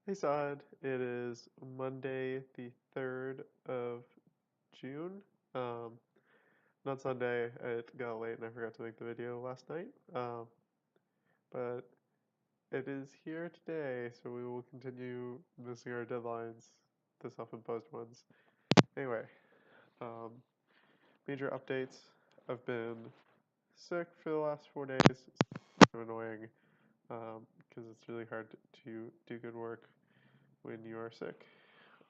Hey Saad, it is Monday the 3rd of June. Um, Not Sunday, it got late and I forgot to make the video last night. But it is here today, so we will continue missing our deadlines, the self-imposed ones. Anyway, um, major updates. I've been sick for the last 4 days. It's kind of annoying because it's really hard to do good work when you are sick.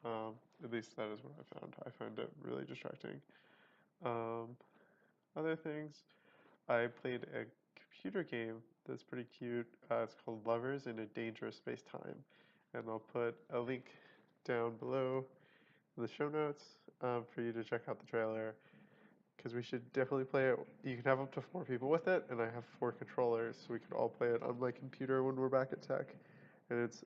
Um, at least that is what I found. I find it really distracting. Um, Other things, I played a computer game that's pretty cute. It's called Lovers in a Dangerous Space-Time, and I'll put a link down below in the show notes for you to check out the trailer, because we should definitely play it. You can have up to 4 people with it, and I have 4 controllers, so we could all play it on my computer when we're back at tech. And it's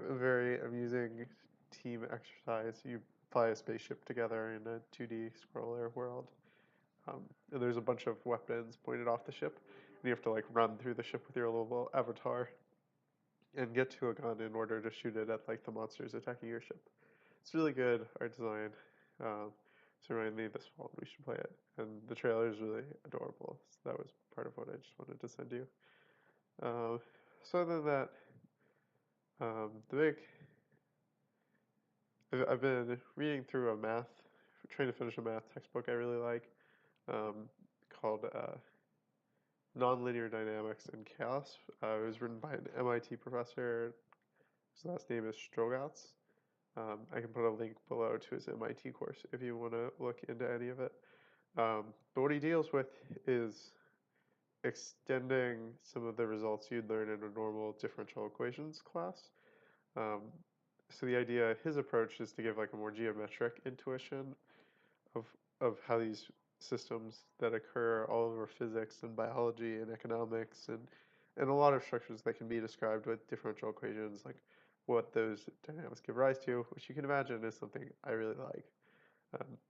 a very amusing team exercise. You fly a spaceship together in a 2D scroller world. And there's a bunch of weapons pointed off the ship, and you have to like run through the ship with your little avatar and get to a gun in order to shoot it at like the monsters attacking your ship. It's really good art design. So remind me this fall we should play it. And the trailer is really adorable. So that was part of what I just wanted to send you. So other than that, the big I've been reading through a math, trying to finish a math textbook I really like, um, called Nonlinear Dynamics and Chaos. It was written by an MIT professor. His last name is Strogatz. I can put a link below to his MIT course if you want to look into any of it. But what he deals with is extending some of the results you'd learn in a normal differential equations class. Um, so the idea, his approach is to give like a more geometric intuition of of how these systems that occur all over physics and biology and economics and a lot of structures that can be described with differential equations, like what those dynamics give rise to, which you can imagine is something I really like.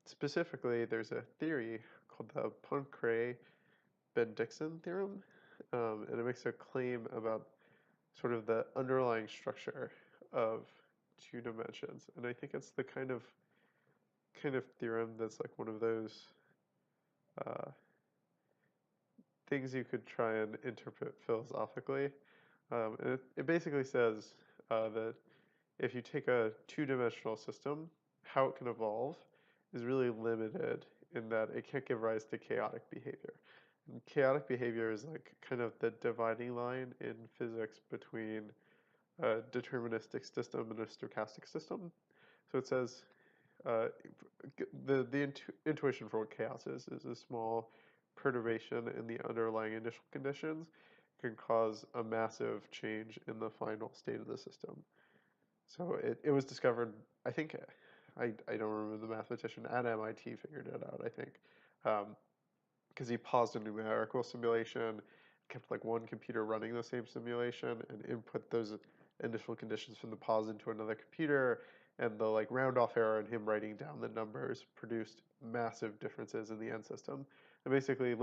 Specifically, there's a theory called the Poincare-Bendixson Theorem, and it makes a claim about sort of the underlying structure of 2 dimensions. And I think it's the kind of theorem that's like one of those uh, things you could try and interpret philosophically. And it basically says that if you take a 2 dimensional system, how it can evolve is really limited in that it can't give rise to chaotic behavior. And chaotic behavior is like kind of the dividing line in physics between a deterministic system and a stochastic system. So it says uh, the intuition for what chaos is a small perturbation in the underlying initial conditions can cause a massive change in the final state of the system. So it was discovered, I think, I don't remember the mathematician at MIT figured it out, I think, because he paused a numerical simulation, kept like one computer running the same simulation, and input those initial conditions from the pause into another computer, and the like round off error and him writing down the numbers produced massive differences in the end system. It basically it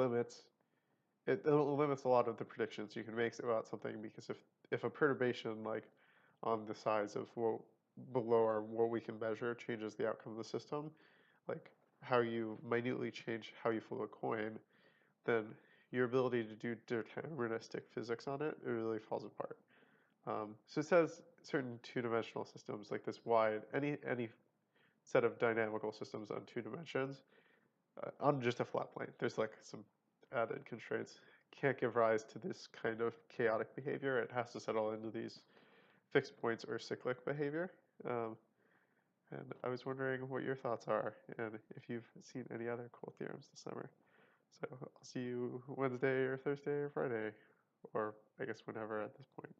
limits a lot of the predictions you can make about something, because if a perturbation like on the size of what below our what we can measure changes the outcome of the system, like how you minutely change how you flip a coin, then your ability to do deterministic physics on it, it really falls apart. So it says certain 2 dimensional systems like this wide, any set of dynamical systems on 2 dimensions, on just a flat plane, there's like some added constraints. Can't give rise to this kind of chaotic behavior. It has to settle into these fixed points or cyclic behavior. Um, and I was wondering what your thoughts are and if you've seen any other cool theorems this summer. So I'll see you Wednesday or Thursday or Friday, or I guess whenever at this point.